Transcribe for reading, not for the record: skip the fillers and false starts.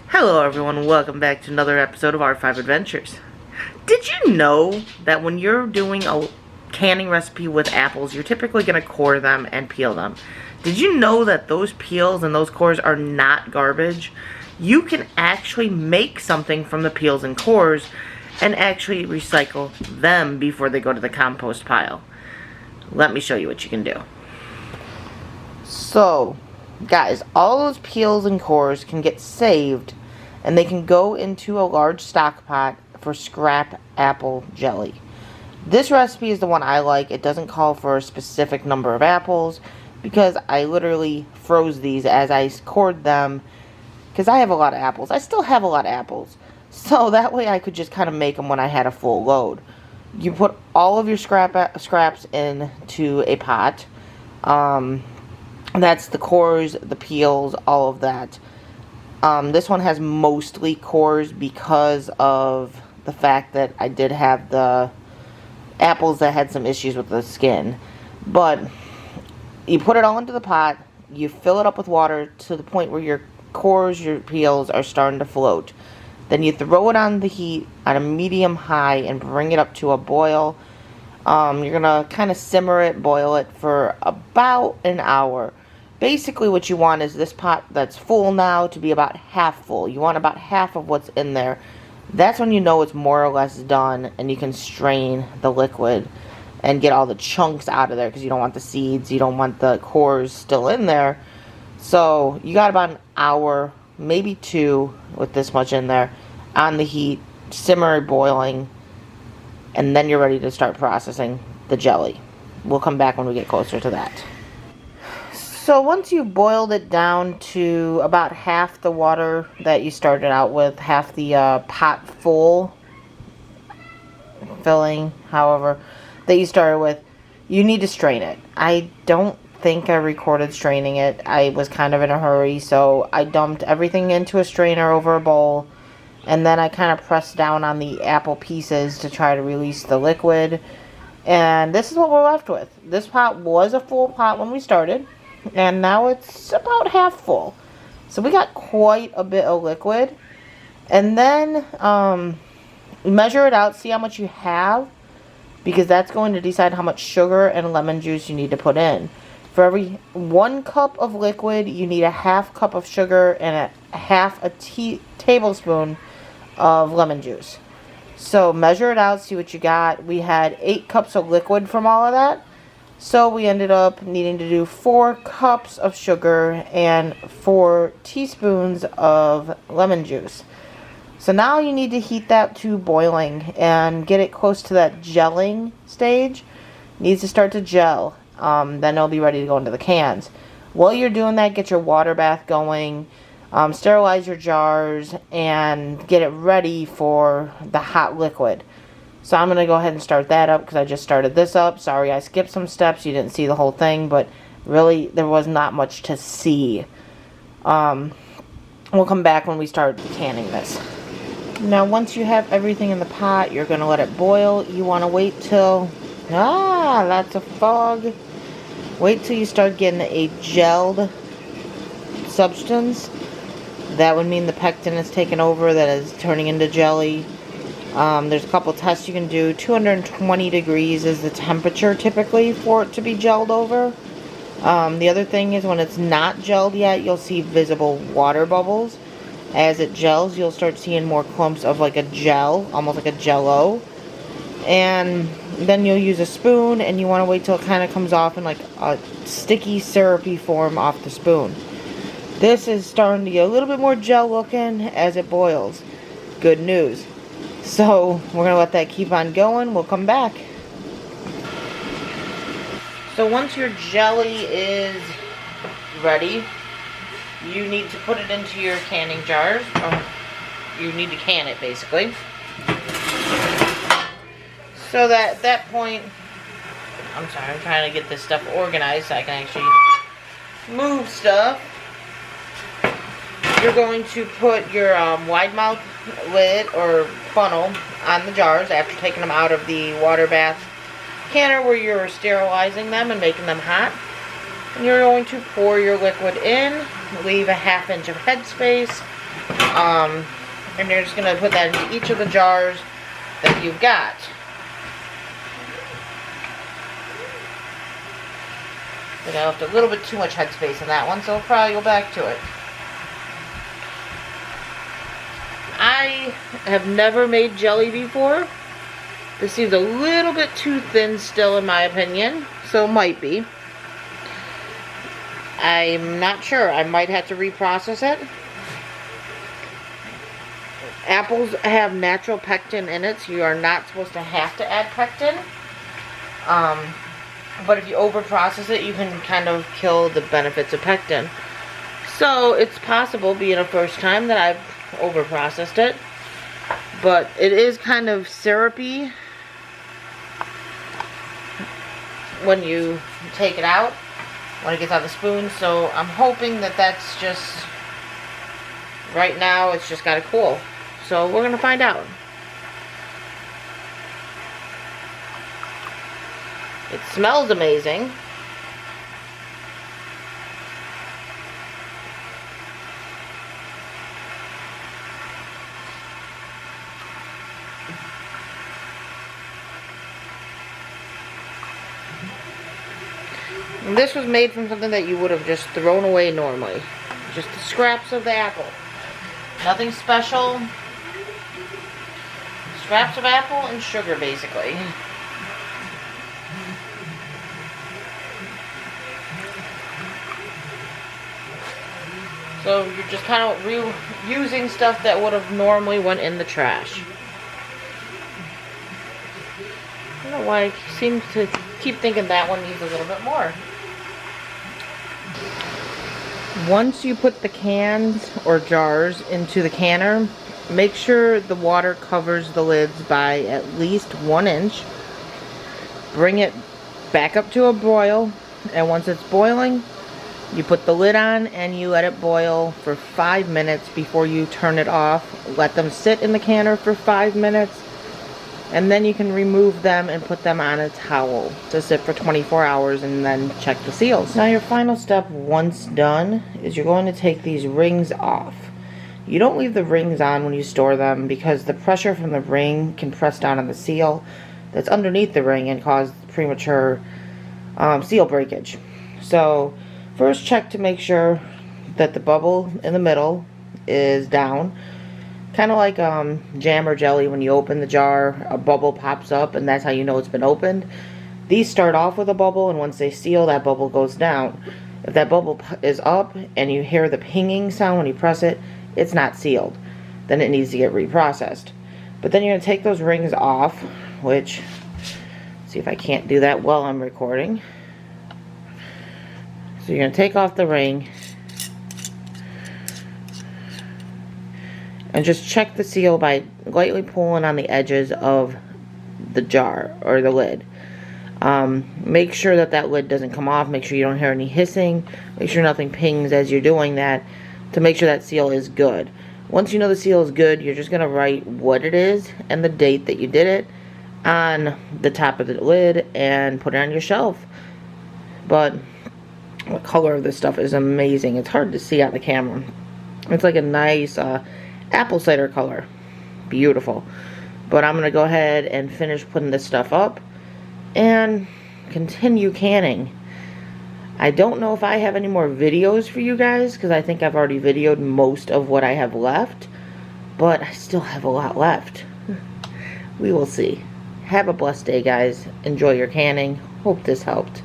Hello everyone, welcome back to another episode of our 5 Adventures. Did you know that when you're doing a canning recipe with apples, you're typically going to core them and peel them? Did you know that those peels and those cores are not garbage? You can actually make something from the peels and cores and actually recycle them before they go to the compost pile. Let me show you what you can do. So, guys, all those peels and cores can get saved and they can go into a large stock pot for scrap apple jelly. This recipe is the one I like. It doesn't call for a specific number of apples because I literally froze these as I cored them because I have a lot of apples. I still have a lot of apples. So that way I could just kind of make them when I had a full load. You put all of your scraps into a pot. That's the cores, the peels, all of that. This one has mostly cores because of the fact that I did have the apples that had some issues with the skin. But you put it all into the pot, you fill it up with water to the point where your cores, your peels are starting to float. Then you throw it on the heat on a medium high and bring it up to a boil. You're going to kind of simmer it, boil it for about an hour. Basically what you want is this pot that's full now to be about half full. You want about half of what's in there. That's when you know it's more or less done and you can strain the liquid and get all the chunks out of there because you don't want the seeds, you don't want the cores still in there. So you got about an hour, maybe 2 with this much in there on the heat, simmer boiling, and then you're ready to start processing the jelly. We'll come back when we get closer to that. So once you've boiled it down to about half the water that you started out with, half the pot full filling, however, that you started with, you need to strain it. I don't think I recorded straining it. I was kind of in a hurry, so I dumped everything into a strainer over a bowl, and then I kind of pressed down on the apple pieces to try to release the liquid, and this is what we're left with. This pot was a full pot when we started, and now it's about half full. So we got quite a bit of liquid. And then measure it out, see how much you have, because that's going to decide how much sugar and lemon juice you need to put in. For every 1 cup of liquid, you need a half cup of sugar and a half a tablespoon of lemon juice. So measure it out, see what you got. We had 8 cups of liquid from all of that. So we ended up needing to do 4 cups of sugar and 4 teaspoons of lemon juice. So now you need to heat that to boiling and get it close to that gelling stage. It needs to start to gel. Then it'll be ready to go into the cans. While you're doing that, get your water bath going. Sterilize your jars and get it ready for the hot liquid. So I'm going to go ahead and start that up because I just started this up. Sorry, I skipped some steps. You didn't see the whole thing, but really there was not much to see. We'll come back when we start canning this. Now, once you have everything in the pot, you're going to let it boil. You want to wait till... that's a fog. Wait till you start getting a gelled substance. That would mean the pectin is taken over, that is turning into jelly. There's a couple tests you can do. 220 degrees is the temperature typically for it to be gelled over. The other thing is when it's not gelled yet, you'll see visible water bubbles. As it gels, you'll start seeing more clumps of like a gel, almost like a jello. And then you'll use a spoon and you want to wait till it kind of comes off in like a sticky, syrupy form off the spoon. This is starting to get a little bit more gel looking as it boils. Good news. So we're going to let that keep on going. We'll come back. So once your jelly is ready, you need to put it into your canning jars. You need to can it basically. So that at that point, I'm sorry, I'm trying to get this stuff organized so I can actually move stuff. You're going to put your wide mouth lid or funnel on the jars after taking them out of the water bath canner where you're sterilizing them and making them hot. And you're going to pour your liquid in leave a 1/2 inch of headspace. And you're just going to put that into each of the jars that you've got. But I left a little bit too much headspace in that one, so I'll probably go back to it. I have never made jelly before. This seems a little bit too thin still in my opinion, so it might be. I'm not sure. I might have to reprocess it. Apples have natural pectin in it, so you are not supposed to have to add pectin. But if you overprocess it, you can kind of kill the benefits of pectin. So it's possible, being a first time, that I've overprocessed it. But it is kind of syrupy when you take it out, when it gets out of the spoon. So I'm hoping that that's just, right now it's just got to cool. So we're going to find out. It smells amazing. And this was made from something that you would have just thrown away normally. Just the scraps of the apple. Nothing special. Scraps of apple and sugar, basically. So you're just kind of reusing stuff that would have normally went in the trash. I don't know why I seem to keep thinking that one needs a little bit more. Once you put the cans or jars into the canner, make sure the water covers the lids by at least 1 inch. Bring it back up to a boil, and once it's boiling, you put the lid on and you let it boil for 5 minutes before you turn it off. Let them sit in the canner for 5 minutes, and then you can remove them and put them on a towel to sit for 24 hours and then check the seals. Now your final step, once done, is you're going to take these rings off. You don't leave the rings on when you store them, because the pressure from the ring can press down on the seal that's underneath the ring and cause premature seal breakage. So first, check to make sure that the bubble in the middle is down. Kind of like jam or jelly, when you open the jar, a bubble pops up, and that's how you know it's been opened. These start off with a bubble, and once they seal, that bubble goes down. If that bubble is up and you hear the pinging sound when you press it, it's not sealed. Then it needs to get reprocessed. But then you're going to take those rings off, which, see if I can't do that while I'm recording. So you're going to take off the ring and just check the seal by lightly pulling on the edges of the jar or the lid. Make sure that that lid doesn't come off. Make sure you don't hear any hissing. Make sure nothing pings as you're doing that, to make sure that seal is good. Once you know the seal is good, you're just going to write what it is and the date that you did it on the top of the lid and put it on your shelf. But the color of this stuff is amazing. It's hard to see on the camera. It's like a nice apple cider color. Beautiful. But I'm going to go ahead and finish putting this stuff up and continue canning. I don't know if I have any more videos for you guys, because I think I've already videoed most of what I have left, but I still have a lot left. We will see. Have a blessed day, guys. Enjoy your canning. Hope this helped.